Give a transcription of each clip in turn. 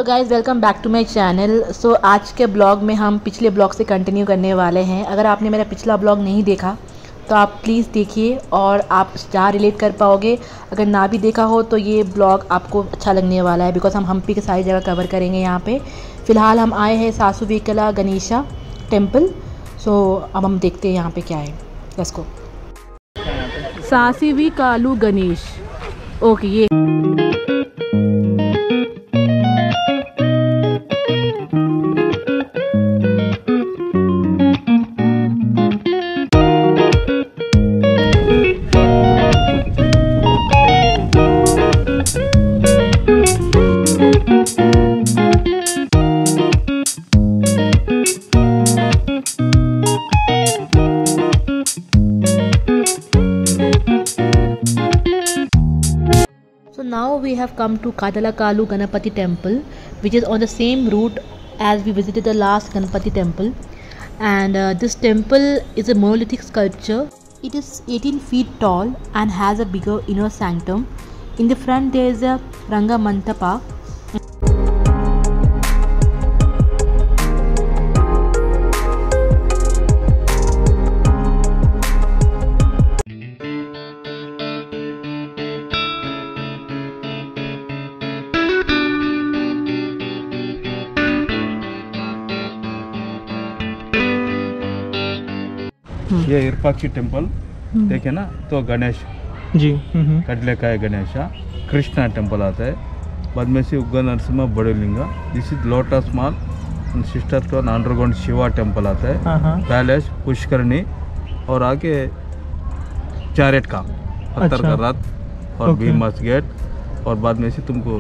Guys welcome back to my channel. So आज के blog में हम पिछले ब्लॉग से कंटिन्यू करने वाले हैं। अगर आपने मेरा पिछला ब्लॉग नहीं देखा तो आप प्लीज़ देखिए और आप जहाँ रिलेट कर पाओगे। अगर ना भी देखा हो तो ये ब्लॉग आपको अच्छा लगने वाला है बिकॉज हम हम्पी की सारी जगह कवर करेंगे यहाँ पे। फ़िलहाल हम आए हैं सासुवीकला गणेशा टेम्पल। सो अब हम देखते हैं यहाँ पे क्या है। Let's go. Sasivekalu Ganesha. Okay ये So now we have come to Kadalakalu Ganapati temple, which is on the same route as we visited the last Ganapati temple. And this temple is a monolithic sculpture. It is 18 feet tall and has a bigger inner sanctum. In the front there is a Ranga Mantapa. ये इरपाक्षी temple देखे ना तो Ganesh ji Kadalekalu Ganesha Krishna temple आता है। बाद में से उग्र नरसिम्हा बड़े Linga. This is lotus mall sister stone underground Shiva temple आता है। पैलेस पुष्करणी और आगे चैरेट का पत्थर का रथ और भीमस गेट और बाद में से तुमको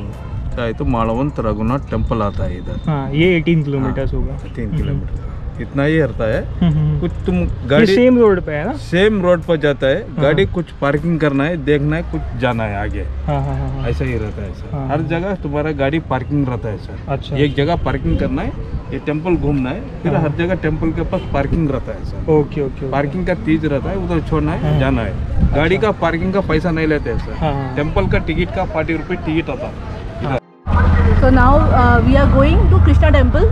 चाहे तो मालवंत रघुनाथ टेम्पल आता है इधर। ये 18 किलोमीटर होगा। 3 किलोमीटर इतना ही रहता है। कुछ तुम गाड़ी सेम रोड पे है ना? सेम रोड पर जाता है। गाड़ी कुछ पार्किंग करना है, देखना है, कुछ जाना है आगे। ऐसा ही रहता है सर। हर जगह तुम्हारा गाड़ी पार्किंग रहता है सर। अच्छा। एक जगह पार्किंग करना है, ये टेम्पल घूमना है, फिर हर जगह टेम्पल के पास पार्किंग रहता है सर। Okay okay. पार्किंग का तीज रहता है, उधर छोड़ना है, जाना है। गाड़ी का पार्किंग का पैसा नहीं लेते हैं सर। टेम्पल का टिकट का 40 रुपये टिकट आता है। So now we are going to Krishna temple.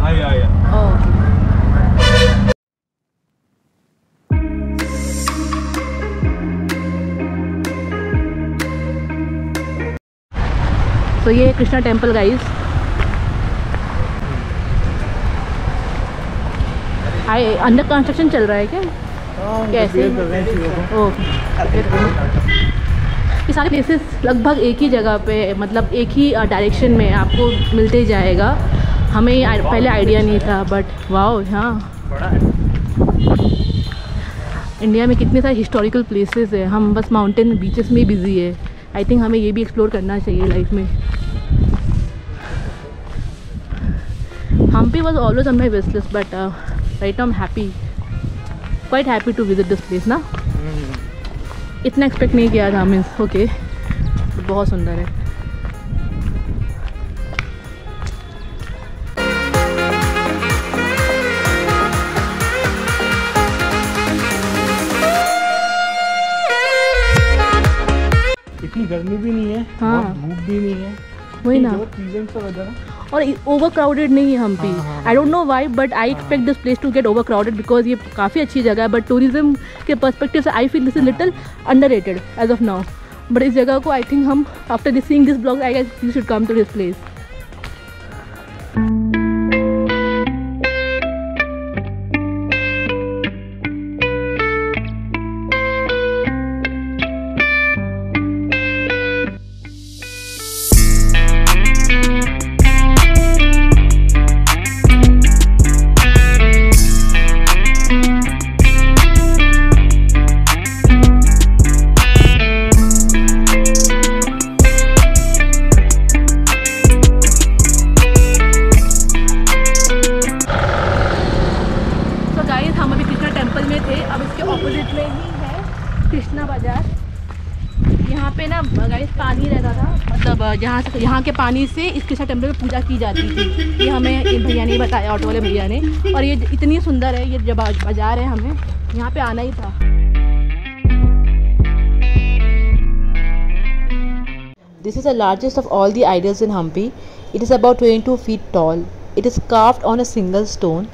तो ये Krishna temple guys. Under construction चल रहा है क्या? कैसे? ये सारे प्लेसेस लगभग एक ही जगह पे, मतलब एक ही डायरेक्शन में आपको मिलते जाएगा। हमें पहले आइडिया नहीं था बट वाओ, हाँ इंडिया में कितने सारे हिस्टोरिकल प्लेसेस है। हम बस माउंटेन बीचेस में ही बिजी है। आई थिंक हमें ये भी एक्सप्लोर करना चाहिए लाइफ में। Hampi was always on my wish list but right now I am happy, quite happy to visit this place ना। इतना एक्सपेक्ट नहीं किया था मीन्स। ओके बहुत सुंदर है। इतनी गर्मी भी नहीं है, हाँ धूप भी नहीं है, वही ना। और ओवर क्राउडेड नहीं है Hampi. I don't know why but I expect this place to get overcrowded because ये काफ़ी अच्छी जगह है बट टूरिज्म के पर्सपेक्टिव से I feel this is little underrated as of now. But इस जगह को आई थिंक हम after this seeing this blog I guess you should come to this place. Opposite में ही है कृष्णा बाजार। यहाँ पे ना गाइस पानी रहता था, मतलब यहाँ के पानी से इस कृष्णा टेम्पल में पूजा की जाती थी। ये हमें भैया ने बताया, ऑटो वाले भैया ने। और ये इतनी सुंदर है ये जब बाजार है, हमें यहाँ पे आना ही था। This is the largest of all the idols in Hampi. It is about 22 feet tall. It is carved on a single stone,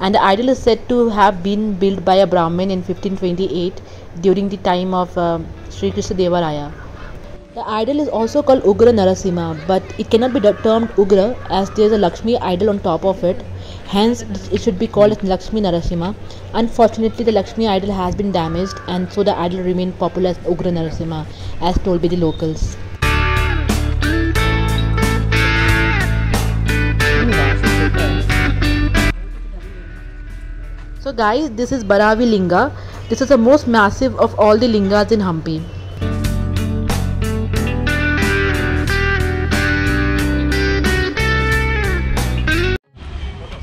and the idol is said to have been built by a Brahmin in 1528 during the time of Sri Krishna Deva Raya. The idol is also called Ugra Narasimha, but it cannot be termed Ugra as there is a Lakshmi idol on top of it. Hence, it should be called as Lakshmi Narasimha. Unfortunately, the Lakshmi idol has been damaged, and so the idol remained popular as Ugra Narasimha, as told by the locals. So guys, this is Baravi Linga. This is the most massive of all the lingas in Hampi.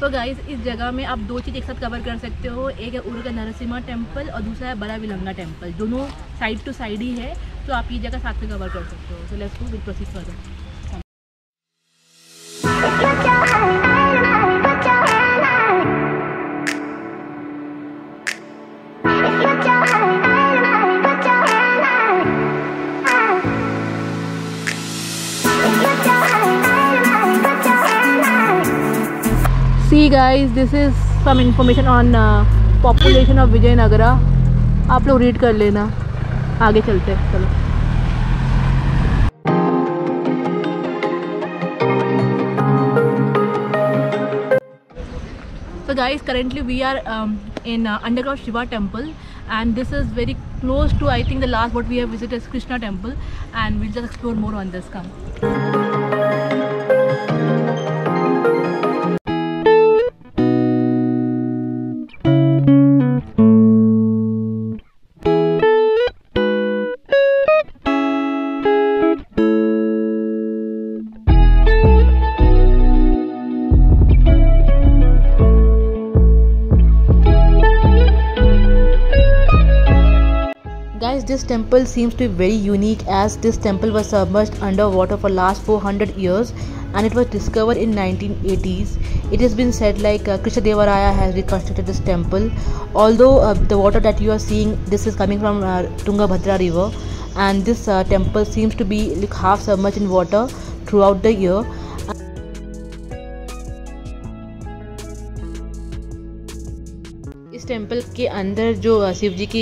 तो guys, इस जगह में आप दो चीज़ एक साथ cover कर सकते हो। एक है उग्र नरसिम्हा टेम्पल और दूसरा है बरावी लिंगा टेम्पल। दोनों साइड टू साइड ही है, तो आप ये जगह साथ में कवर कर सकते हो। So let's go with proceed further. See guys, this is some information on population of Vijayanagara. आप लोग रीड कर लेना। आगे चलते हैं, चलो। So guys, currently we are in underground Shiva temple, and this is very close to, I think, the last what we have visited is Krishna temple, and we'll just explore more on this. Come. Guys, this temple seems to be very unique, as this temple was submerged underwater for last 400 years, and it was discovered in 1980s. It has been said like Krishna Deva Raya has reconstructed this temple. Although the water that you are seeing, this is coming from Tungabhadra river, and this temple seems to be like half submerged in water throughout the year. इस temple के अंदर जो शिव जी की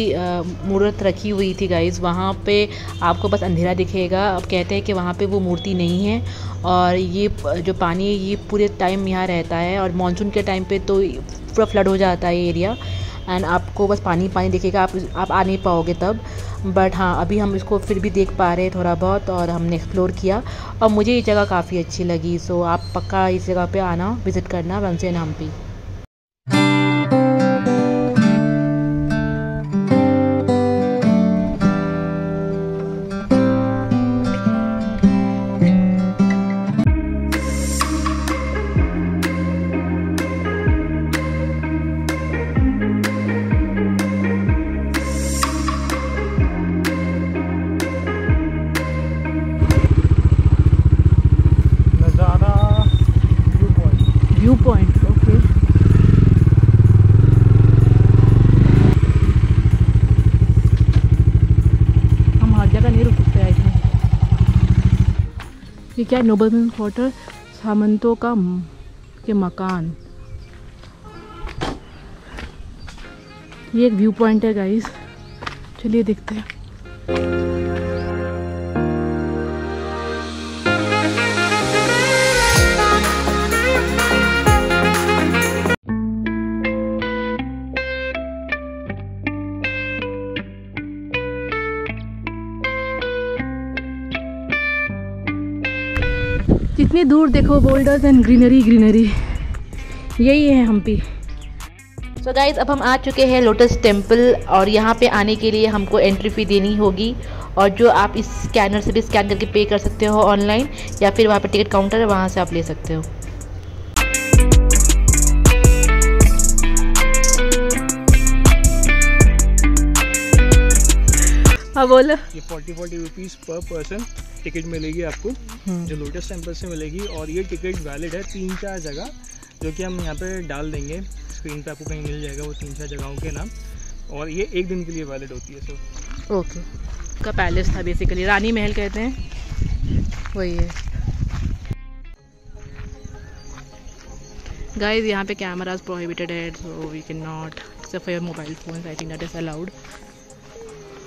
मूर्त रखी हुई थी guys, वहाँ पे आपको बस अंधेरा दिखेगा। अब कहते हैं कि वहाँ पे वो मूर्ति नहीं है, और ये जो पानी है ये पूरे टाइम यहाँ रहता है, और मानसून के टाइम पे तो पूरा फ्लड हो जाता है ये एरिया, एंड आपको बस पानी पानी दिखेगा, आप आ नहीं पाओगे तब। बट हाँ, अभी हम इसको फिर भी देख पा रहे हैं थोड़ा बहुत, और हमने एक्सप्लोर किया, और मुझे ये जगह काफ़ी अच्छी लगी। सो आप पक्का इस जगह पे आना, विज़िट करना, once in Hampi. View point, okay. हम हर जगह नहीं रुक सकते हैं इसमें। ये क्या है? नोबलमैन क्वार्टर, सामंतों का के मकान। ये एक व्यू पॉइंट है गाइस, चलिए देखते हैं। जितनी दूर देखो बोल्डर्स एंड ग्रीनरी ग्रीनरी, यही है हम्पी। सो गाइज, अब हम आ चुके हैं लोटस टेम्पल, और यहाँ पे आने के लिए हमको एंट्री फ़ी देनी होगी, और जो आप इस स्कैनर से भी स्कैन करके पे कर सकते हो ऑनलाइन, या फिर वहाँ पे टिकट काउंटर है, वहाँ से आप ले सकते हो। हाँ बोलो। ये 40 रुपीज़ पर पर्सन टिकट मिलेगी आपको, जो लोटस टेम्पल से मिलेगी, और ये टिकट वैलिड है 3-4 जगह, जो कि हम यहाँ पे डाल देंगे स्क्रीन पे, आपको कहीं मिल जाएगा वो 3-4 जगहों के नाम, और ये 1 दिन के लिए वैलिड होती है सर। ओके, का पैलेस था बेसिकली, रानी महल कहते हैं। वही है गाइस, यहाँ पे कैमराज प्रोहिबिटेड है, so we can not except for your mobile phone. I think that is allowed.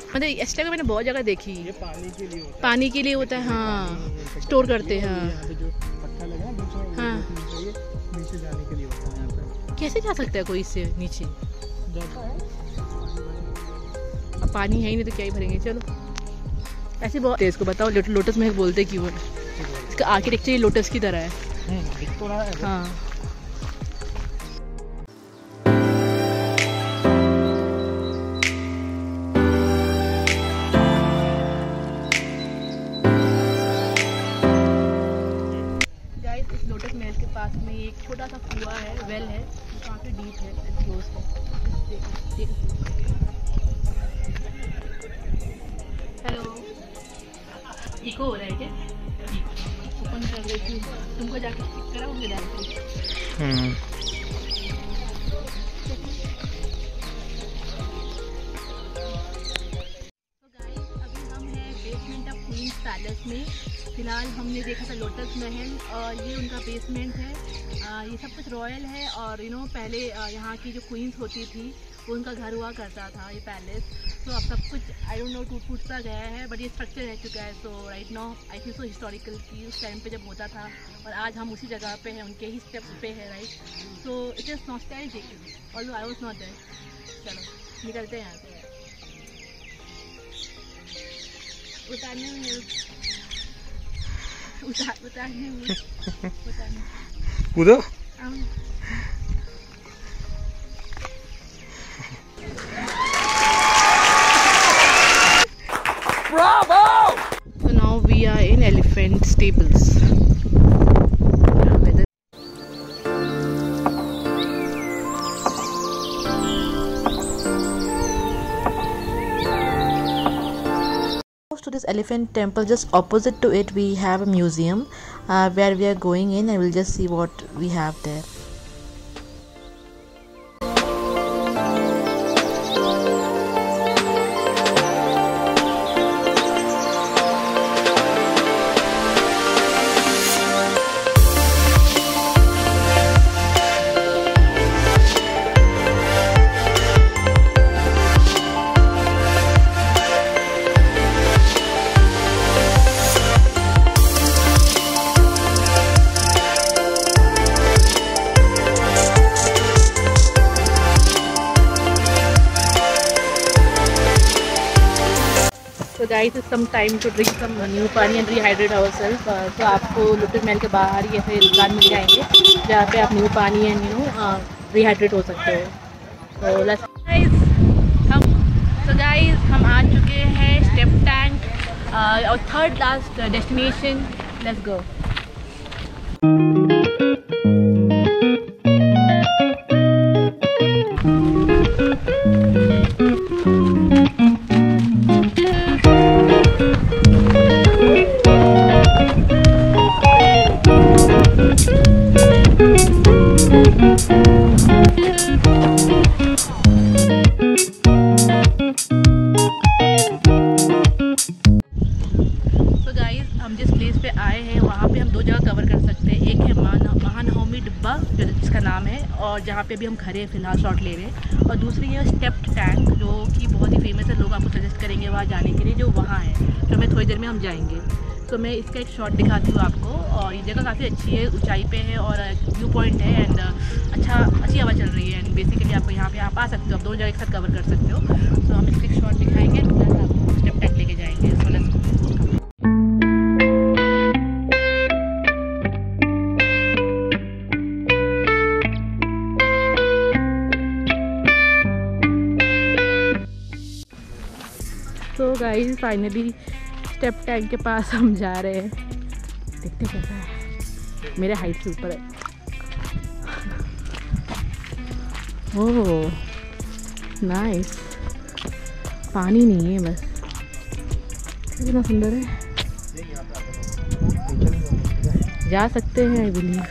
मतलब इस टाइप मैंने बहुत जगह देखी। ये पानी के लिए होता है। पानी के लिए होता है, हाँ, स्टोर करते हैं। यहाँ पे जो पत्थर लगा है बीच में, हाँ, नीचे जाने के लिए होता है। यहाँ पे कैसे जा सकता है कोई इससे नीचे? जाता है। अब पानी है ही नहीं तो क्या ही भरेंगे। चलो ऐसे बहुत तेज को बताओ लोटस महल बोलते क्यों है? इसका आर्किटेक्चर लोटस की तरह है। दिख तो रहा है। हाँ, लोटस महल के पास में एक छोटा सा कुआं है, वेल है, जो काफ़ी डीप है एंड क्लोज है। हेलो, इको हो रहा है क्या? ओपन कर देती हूँ, तुमको जाके चेक करा मुझे डाल। पैलेस में फ़िलहाल हमने देखा था लोटस महल, और ये उनका बेसमेंट है। ये सब कुछ रॉयल है, और पहले यहाँ की जो क्वींस होती थी वो उनका घर हुआ करता था ये पैलेस। तो अब सब कुछ आई डोंट नो टूट सा गया है, बट ये स्ट्रक्चर रह चुका है। So right now I feel so historical कि उस टाइम पे जब होता था और आज हम उसी जगह पे हैं, उनके ही स्टेप्स पे है, right. So it is nostalgic, although I was not there. चलो निकलते हैं यहाँ से। उतारने में कूदो। Bravo! So now we are in elephant stables. To this elephant temple, just opposite to it we have a museum where we are going in, and we'll just see what we have there. So guys, it's some time to drink some new पानी and rehydrate ourselves. तो आपको lotus महल के बाहर ही ऐसे दुकान मिल जाएंगे जहाँ पे आप न्यू पानी एंड रिहाइड्रेट हो सकते हो। तो गाइस हम आ चुके हैं स्टेप टैंक और third last destination. Let's go. हम जिस प्लेस पे आए हैं वहाँ पे हम दो जगह कवर कर सकते हैं। एक है महानवमी डिब्बा जिसका नाम है, और जहाँ पे भी हम खड़े हैं फ़िलहाल शॉट ले रहे हैं, और दूसरी है स्टेप्ड टैंक जो कि बहुत ही फेमस है। लोग आपको सजेस्ट करेंगे वहाँ जाने के लिए, जो वहाँ है, तो मैं थोड़ी देर में हम जाएंगे। तो मैं इसका एक शॉट दिखाती हूँ आपको। और ये जगह काफ़ी अच्छी है, ऊंचाई पे है और व्यू पॉइंट है, एंड अच्छी हवा चल रही है, एंड बेसिकली आपको यहाँ पे आप आ सकते हो, आप दोनों जगह एक साथ कवर कर सकते हो। तो हम इसका एक शॉट दिखाएंगे, आपको स्टेप टैंक लेके जाएंगे। So let's go. तो गाइस फाइनली स्टेप टैंक के पास हम जा रहे हैं। देखते कैसा है, मेरे हाइट से ऊपर है। ओह नाइस, पानी नहीं है बस, कितना सुंदर है। जा सकते हैं आई बिलीव।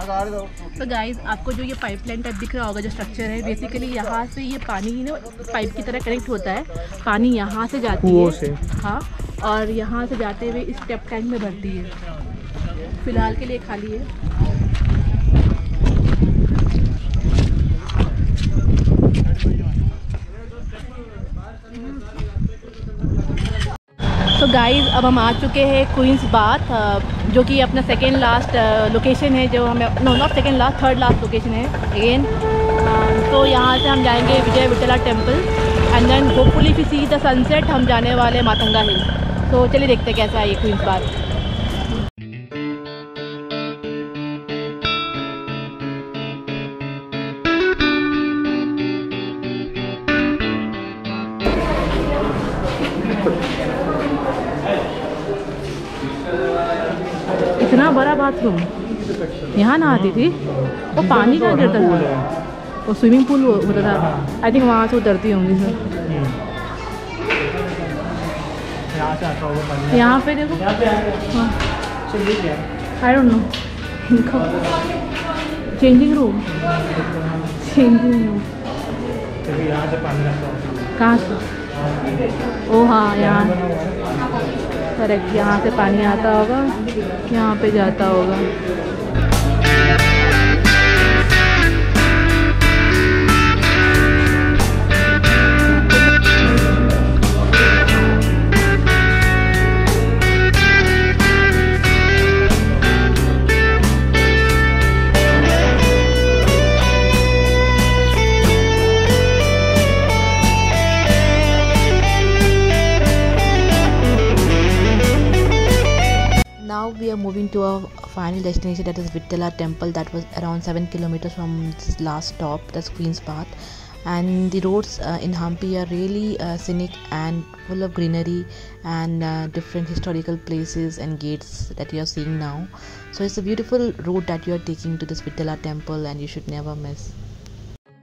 तो गाइस आपको जो ये पाइपलाइन टाइप दिख रहा होगा, जो स्ट्रक्चर है, बेसिकली यहाँ से ये पानी ना पाइप की तरह कनेक्ट होता है। पानी यहाँ से जाती है, हाँ, और यहाँ से जाते हुए इस टैप टैंक में भरती है। फिलहाल के लिए खाली है। तो गाइस अब हम आ चुके हैं क्वींस बाथ, जो कि अपना सेकेंड लास्ट लोकेशन है, जो हमें not second last, third last location है अगेन। तो यहाँ से हम जाएंगे Vijay Vittala temple and then hopefully we see the sunset हम जाने वाले मातंगा हिल। तो चलिए देखते हैं कैसा है ये क्वींस बाथ। इतना बड़ा बाथरूम, यहाँ नहाती थी और पानी कहाँ गिरता था, और स्विमिंग पूल होता था। आई थिंक वहाँ से उतरती होंगी सर। यहाँ पे देखो, आई डोंट नो, चेंजिंग रूम कहाँ से? ओ हाँ, यहाँ करेक्ट, यहाँ से पानी आता होगा, यहाँ पे जाता होगा। Now we are moving to our final destination, that is Vittala temple, that was around 7 kilometers from this last stop, that's Queen's Path. And the roads in Hampi are really scenic and full of greenery and different historical places and gates that you are seeing now. So it's a beautiful road that you are taking to this Vittala temple and you should never miss.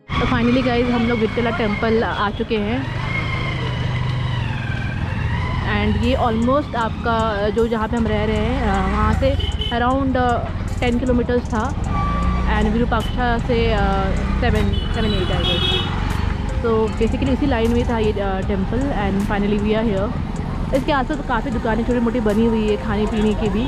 So finally guys, हम लोग Vittala temple आ चुके हैं and ये almost आपका जो जहाँ पे हम रह रहे हैं वहाँ से अराउंड 10 किलोमीटर्स था एंड विरूपाक्षा से 7-8 आई गेस। तो बेसिकली इसी लाइन में था ये temple and finally we are here. इसके आसपास काफ़ी दुकानें छोटी मोटी बनी हुई है खाने पीने की भी।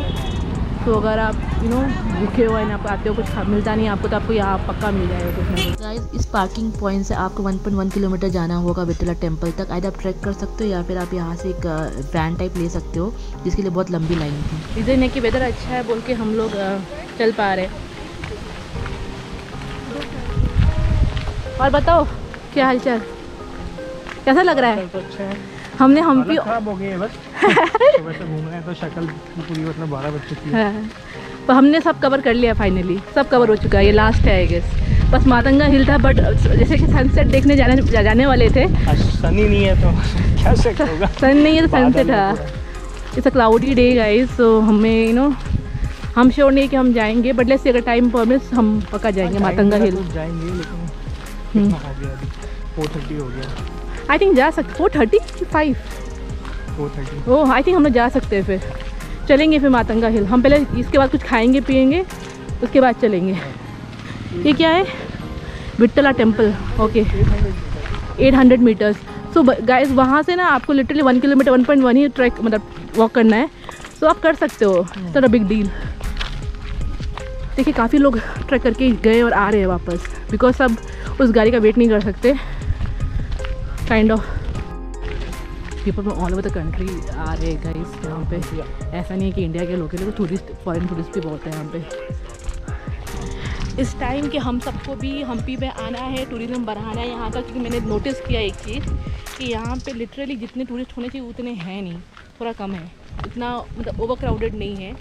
तो अगर आप भूखे हो एंड आप आते हो, कुछ मिलता नहीं आपको, तो आपको यहाँ पक्का मिल जाएगा कुछ ना कुछ। गाइस इस पार्किंग पॉइंट से आपको 1.1 किलोमीटर जाना होगा विठला टेम्पल तक। आइए आप ट्रैक कर सकते हो या फिर आप यहाँ से एक वैन टाइप ले सकते हो, जिसके लिए बहुत लंबी लाइन थी। रीज़न है कि वेदर अच्छा है बोल के हम लोग चल पा रहे। और बताओ क्या हालचाल, कैसा लग रहा है? तो अच्छा है। हमने हम्पी खराब हो गई है बस सुबह से घूम रहे हैं तो शक्ल पूरी मतलब 12 बज चुकी है। तो हमने सब कवर कर लिया, फाइनली सब कवर हो चुका है। ये लास्ट है आई गेस, बस मातंगा हिल था, बट जैसे कि सनसेट देखने जाने वाले थे। सनी नहीं है तो क्या सेट होगा, सन नहीं है तो सनसेट था। It's a cloudy day guys, तो हमें हम श्योर नहीं कि हम जाएंगे, बट लेट्स सी अगर टाइम परमिट्स हम पक्का जाएंगे मातंगा हिल। जाएंगे लेकिन कितना हो गया अभी? 4:30 हो गया। आई थिंक जा सकते 4:30 5 4:30। ओह आई थिंक हम लोग जा सकते हैं, फिर चलेंगे फिर मातंगा हिल। हम पहले इसके बाद कुछ खाएंगे पिएंगे, उसके बाद चलेंगे। ये क्या है? Vittala temple, okay 800 meters. So guys वहाँ से ना आपको लिटरली 1 किलोमीटर 1.1 ही ट्रैक मतलब वॉक करना है, तो आप कर सकते हो, it's not a big deal. देखिए काफ़ी लोग ट्रैक करके गए और आ रहे हैं वापस, बिकॉज सब उस गाड़ी का वेट नहीं कर सकते। Kind of people from all over the country आ रहे हैं गाइस यहाँ पे। ऐसा नहीं है कि इंडिया के लोग हैं, तो टूरिस्ट फॉरेन टूरिस्ट भी बहुत हैं यहाँ पे। इस टाइम के हम सबको भी हम्पी में आना है, टूरिज़्म बढ़ाना है यहाँ का, क्योंकि मैंने नोटिस किया एक चीज़ कि यहाँ पे लिटरली जितने टूरिस्ट होने चाहिए उतने हैं नहीं, थोड़ा कम है, इतना मतलब ओवर क्राउडेड नहीं है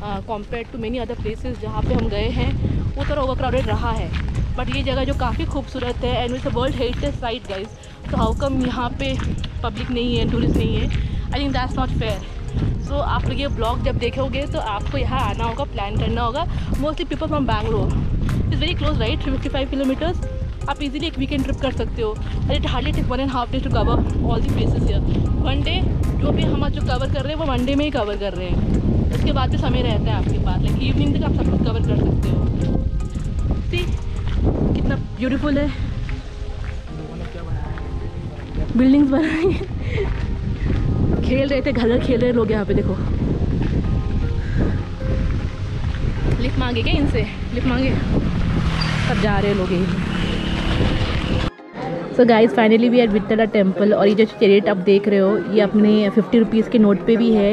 compare to many other places जहाँ पे हम गए हैं, वो थोड़ा ओवर क्राउडेड रहा है। बट ये जगह जो काफ़ी खूबसूरत है and it's a world heritage site guys, तो हाउ कम यहाँ पे पब्लिक नहीं है, टूरिस्ट नहीं है? I think that's not fair. So आप लोग ये ब्लॉग जब देखोगे तो आपको यहाँ आना होगा, प्लान करना होगा। Mostly people from Bangalore, is very close right, 355 kilometres. आप इजीली एक वीकेंड ट्रिप कर सकते हो। And it hardly take 1.5 days to cover all the places here. 1 day जो भी हम आज जो कवर कर रहे हैं वो 1 day में ही कवर कर रहे हैं। उसके बाद भी समय रहता है आपके पास, लाइक इवनिंग तक आप सब कुछ कवर कर सकते हो। सी कितना ब्यूटीफुल है, बिल्डिंग्स बनाई खेल रहे थे, घर खेल रहे लोग यहाँ पे देखो। लिफ्ट मांगे क्या इनसे, लिफ्ट मांगे, सब जा रहे हैं लोग यही। So guys finally we are Vittala temple, और ये जो चैरियट आप देख रहे हो ये अपने 50 रुपीज़ के नोट पे भी है।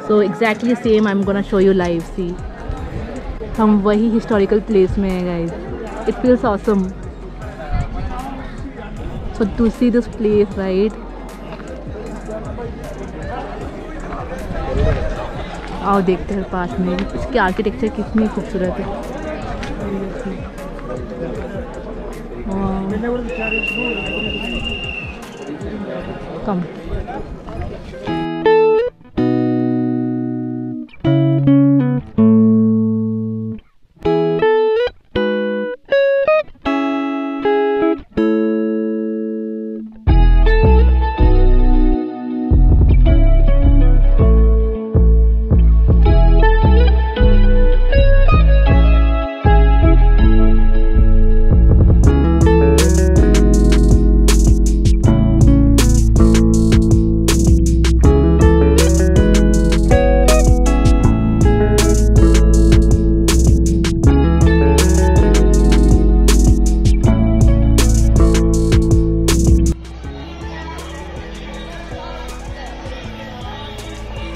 So exactly same I am gonna show you live. See हम वही हिस्टोरिकल प्लेस में हैं guys, it feels awesome. So to see this place right, आओ देखते हैं पास में इसकी आर्किटेक्चर कितनी खूबसूरत है। कम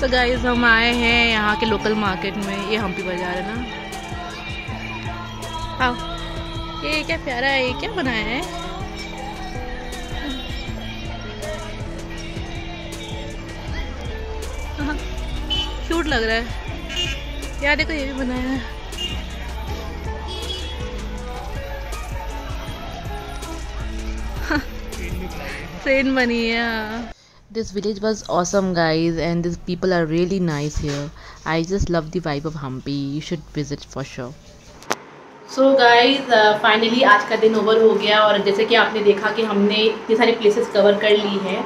तो गाइस हम आए हैं यहाँ के लोकल मार्केट में, ये हम्पी बाजार है ना। आओ, ये क्या प्यारा है, ये क्या बनाया है। क्यूट लग रहा है यार, देखो ये भी बनाया है। ट्रेन बनी है। This village was awesome guys, and these people are really nice here. I just love the vibe of Hampi. You should visit for sure. So guys, finally आज का दिन ओवर हो गया, और जैसे कि आपने देखा कि हमने इतनी सारी प्लेसेस कवर कर ली हैं।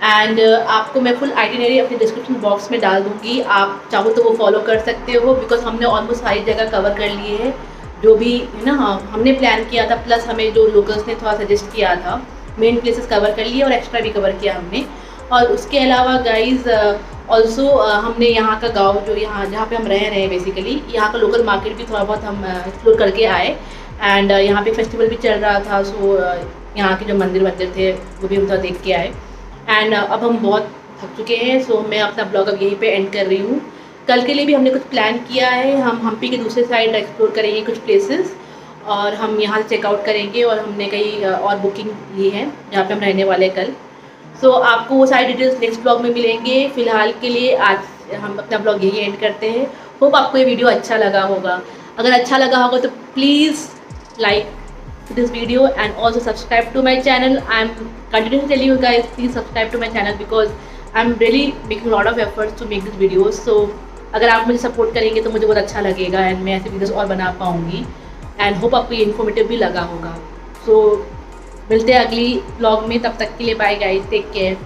एंड आपको मैं फुल आइटिनरी अपने डिस्क्रिप्शन बॉक्स में डाल दूँगी, आप चाहो तो वो फॉलो कर सकते हो, बिकॉज हमने ऑलमोस्ट सारी जगह कवर कर लिए है जो भी है ना हमने प्लान किया था, प्लस हमें जो लोकल्स ने थोड़ा सजेस्ट किया था। मेन प्लेसेस कवर कर लिए और एक्स्ट्रा भी कवर किया हमने। और उसके अलावा गाइज ऑल्सो हमने यहाँ का गांव जो यहाँ जहाँ पे हम रह रहे हैं बेसिकली, यहाँ का लोकल मार्केट भी थोड़ा बहुत हम एक्सप्लोर करके आए। एंड यहाँ पे फेस्टिवल भी चल रहा था, सो यहाँ के जो मंदिर थे वो भी हम थोड़ा देख के आए। एंड अब हम बहुत थक चुके हैं, सो मैं अपना ब्लॉग अब यहीं पे एंड कर रही हूँ। कल के लिए भी हमने कुछ प्लान किया है, हम हम्पी के दूसरे साइड एक्सप्लोर करेंगे कुछ प्लेसेस, और हम यहाँ से चेकआउट करेंगे। और हमने कई और बुकिंग ली है जहाँ पे हम रहने वाले कल। सो आपको वो सारी डिटेल्स नेक्स्ट ब्लॉग में मिलेंगे। फ़िलहाल के लिए आज हम अपना ब्लॉग यही एंड करते हैं। होप आपको ये वीडियो अच्छा लगा होगा। अगर अच्छा लगा होगा तो please like this video and also subscribe to my channel. I am continuously telling you guys, please subscribe to my channel because I am really making lot of efforts to make this videos. So अगर आप मुझे support करेंगे तो मुझे बहुत अच्छा लगेगा, and मैं ऐसे वीडियोज़ और बना पाऊँगी। एंड होप आपको ये इन्फॉर्मेटिव भी लगा होगा। सो मिलते हैं अगली व्लॉग में, तब तक के लिए बाय गाइस, टेक केयर।